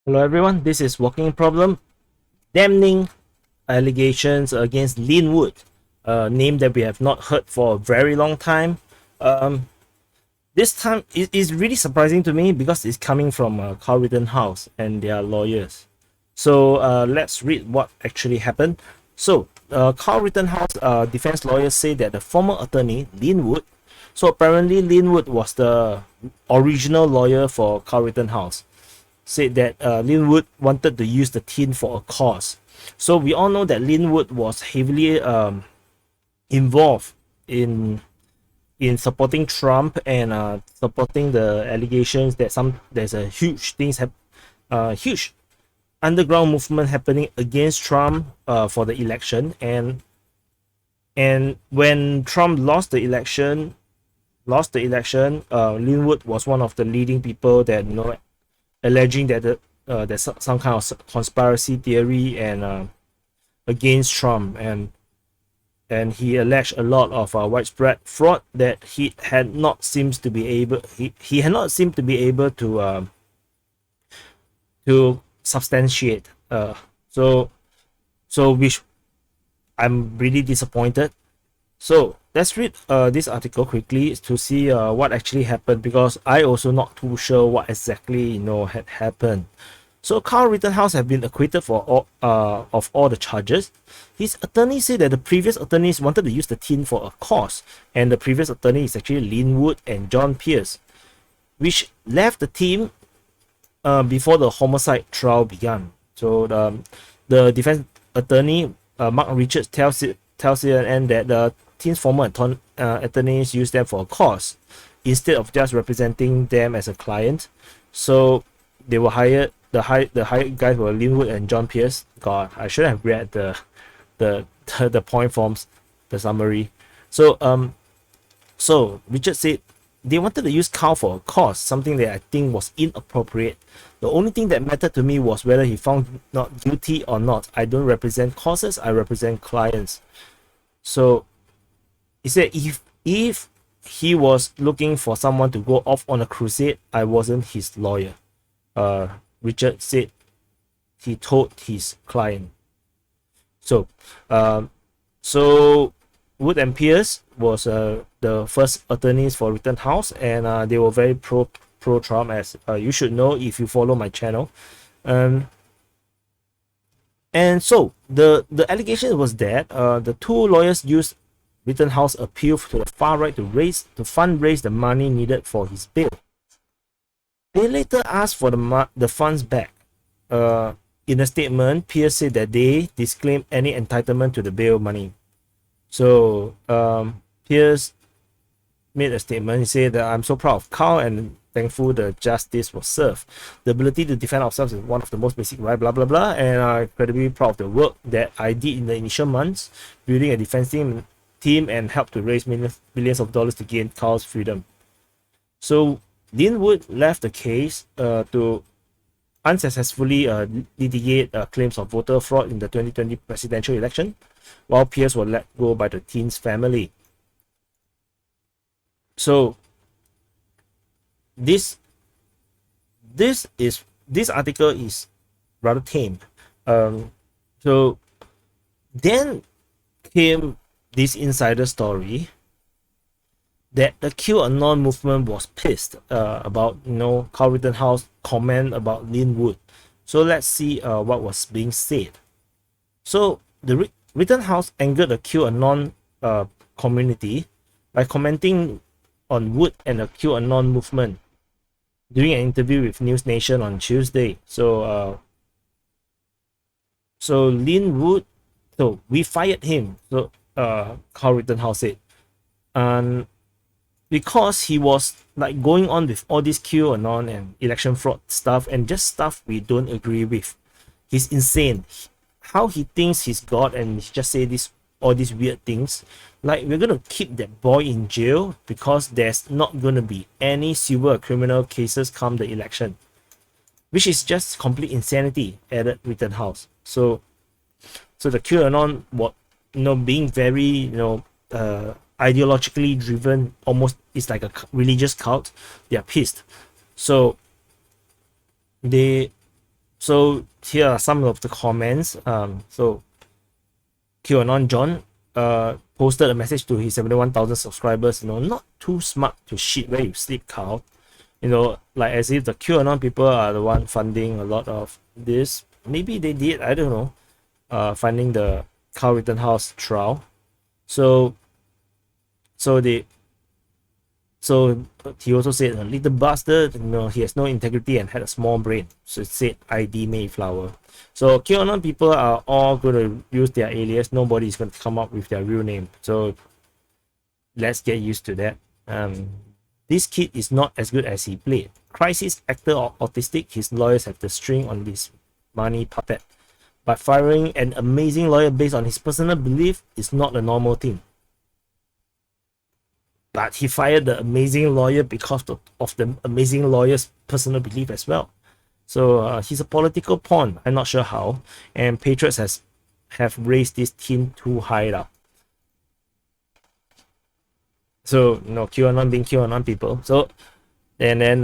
Hello everyone, this is Walking Problem. Damning allegations against Lin Wood, a name that we have not heard for a very long time. Um, this time it is really surprising to me because it's coming from Kyle Rittenhouse and their lawyers. So let's read what actually happened. So Kyle Rittenhouse defense lawyers say that the former attorney Lin Wood. So apparently Lin Wood was the original lawyer for Kyle Rittenhouse, said that Lin Wood wanted to use the tin for a cause. So we all know that Lin Wood was heavily involved in supporting Trump and supporting the allegations that there's a huge underground movement happening against Trump for the election, and when Trump lost the election, Lin Wood was one of the leading people that alleging that there's some kind of conspiracy theory and against Trump, and he alleged a lot of widespread fraud that he had not seemed to be able to substantiate. So which I'm really disappointed. So let's read this article quickly to see what actually happened, because I also not too sure what exactly had happened. So Kyle Rittenhouse have been acquitted of all the charges. His attorney said that the previous attorneys wanted to use the tin for a cause, and the previous attorney is actually Lin Wood and John Pierce, which left the team before the homicide trial began. So the defense attorney Mark Richards tells CNN that the team's former attorneys used them for a cause instead of just representing them as a client. So they were hired. The hired guys were Lin Wood and John Pierce. God, I should have read the point forms, the summary. So Richard said they wanted to use Kyle for a cause, something that I think was inappropriate. The only thing that mattered to me was whether he found not guilty or not. I don't represent causes, I represent clients. So he said if he was looking for someone to go off on a crusade, I wasn't his lawyer. Richard said he told his client. So so Wood and Pierce was the first attorneys for Rittenhouse, and they were very pro Trump, as you should know if you follow my channel. And so the allegation was that the two lawyers used Rittenhouse appeal to the far right to fundraise the money needed for his bail. They later asked for the funds back. In a statement, Pierce said that they disclaimed any entitlement to the bail money. So Pierce made a statement. He said that I'm so proud of Kyle and thankful the justice was served. The ability to defend ourselves is one of the most basic right, blah blah blah, and I'm incredibly proud of the work that I did in the initial months, building a defense team and helped to raise millions of dollars to gain Kyle's freedom. So Lin Wood left the case to unsuccessfully litigate claims of voter fraud in the 2020 presidential election, while Pierce was let go by the teen's family. So this article is rather tame. So then came this insider story that the QAnon movement was pissed about Kyle Rittenhouse comment about Lin Wood. So let's see what was being said. So the Rittenhouse angered the QAnon community by commenting on Wood and the QAnon movement during an interview with News Nation on Tuesday. So Lin Wood, so we fired him. So Kyle Rittenhouse said, and because he was like going on with all this QAnon and election fraud stuff and just stuff we don't agree with. He's insane. How he thinks he's God and he just say all these weird things. Like, we're gonna keep that boy in jail because there's not gonna be any civil or criminal cases come the election, which is just complete insanity, added Rittenhouse. So the QAnon, being very ideologically driven, almost it's like a religious cult. They are pissed. So they So here are some of the comments. So Qanon John posted a message to his 71,000 subscribers, not too smart to shit where you sleep, Kyle. Like as if the Qanon people are the one funding a lot of this. Maybe they did, I don't know, funding the Kyle Rittenhouse trial. So he also said, a little bastard, he has no integrity and had a small brain. So it said ID Mayflower. So QAnon people are all going to use their alias. Nobody is going to come up with their real name. So let's get used to that. This kid is not as good as he played. Crisis actor or autistic, his lawyers have the string on this money puppet. But firing an amazing lawyer based on his personal belief is not a normal thing. But he fired the amazing lawyer because of the amazing lawyer's personal belief as well. So he's a political pawn. I'm not sure how. And Patriots have raised this team too high up. So, QAnon being QAnon people. So, and then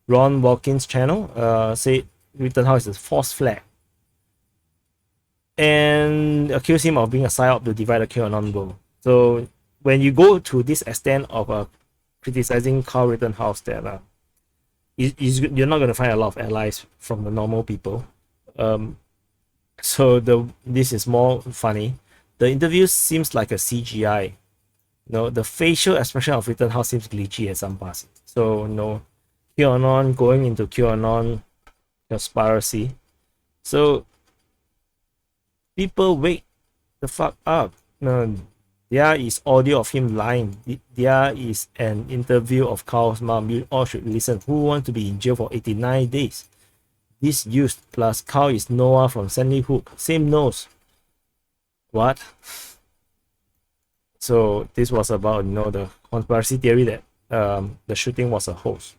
Ron Watkins' channel said Rittenhouse is a false flag. And accused him of being a psyop to divide the QAnon world. So, when you go to this extent of criticizing Kyle Rittenhouse, that you're not going to find a lot of allies from the normal people. So this is more funny. The interview seems like a CGI. The facial expression of Rittenhouse seems glitchy at some parts. So QAnon going into QAnon conspiracy. So people wake the fuck up. There is audio of him lying. There is an interview of Kyle's mom. You all should listen. Who wants to be in jail for 89 days? This used plus Kyle is Noah from Sandy Hook. Same nose. What? So this was about the conspiracy theory that the shooting was a hoax.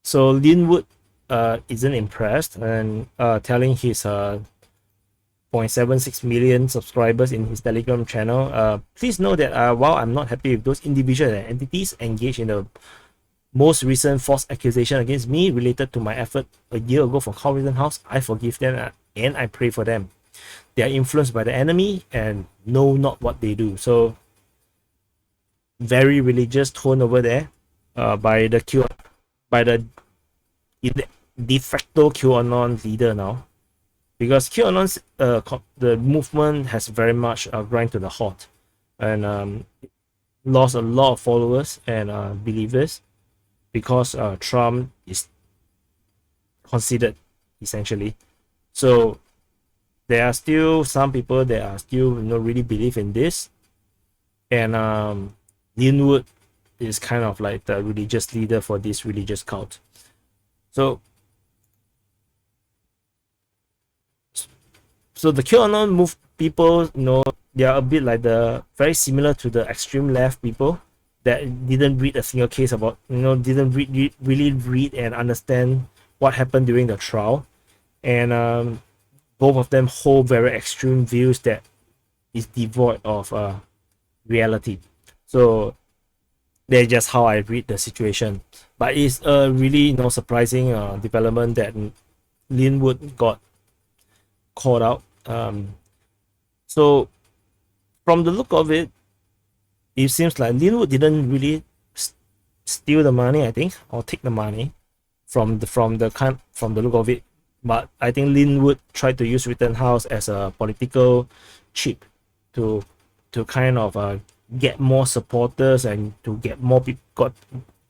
So Lin Wood isn't impressed and telling his 0.76 million subscribers in his Telegram channel. Please know that while I'm not happy with those individuals and entities engaged in the most recent false accusation against me related to my effort a year ago for Kyle Rittenhouse, I forgive them and I pray for them. They are influenced by the enemy and know not what they do. So very religious tone over there by the de facto QAnon leader now. Because QAnon's the movement has very much grind to the halt and lost a lot of followers and believers because Trump is considered essentially. So there are still some people that are still really believe in this, and Lin Wood is kind of like the religious leader for this religious cult. So the QAnon move people, they are a bit like very similar to the extreme left people that didn't read a single case about, didn't really read and understand what happened during the trial. And both of them hold very extreme views that is devoid of reality. So that's just how I read the situation. But it's a really surprising development that Lin Wood got called out. So from the look of it, it seems like Lin Wood didn't really steal the money, I think, or take the money from the look of it. But I think Lin Wood tried to use Rittenhouse as a political chip to kind of get more supporters and to get more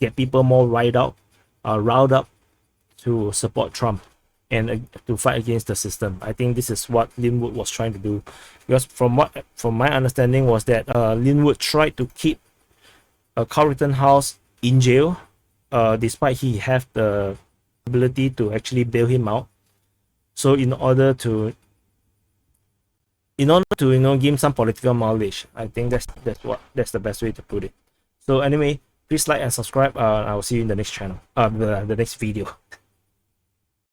get people more riled up to support Trump and to fight against the system. I think this is what Lin Wood was trying to do, because from my understanding was that Lin Wood tried to keep Kyle Rittenhouse in jail, despite he have the ability to actually bail him out. So in order to give him some political mileage, I think that's the best way to put it. So anyway, please like and subscribe. I will see you in the next channel, the next video.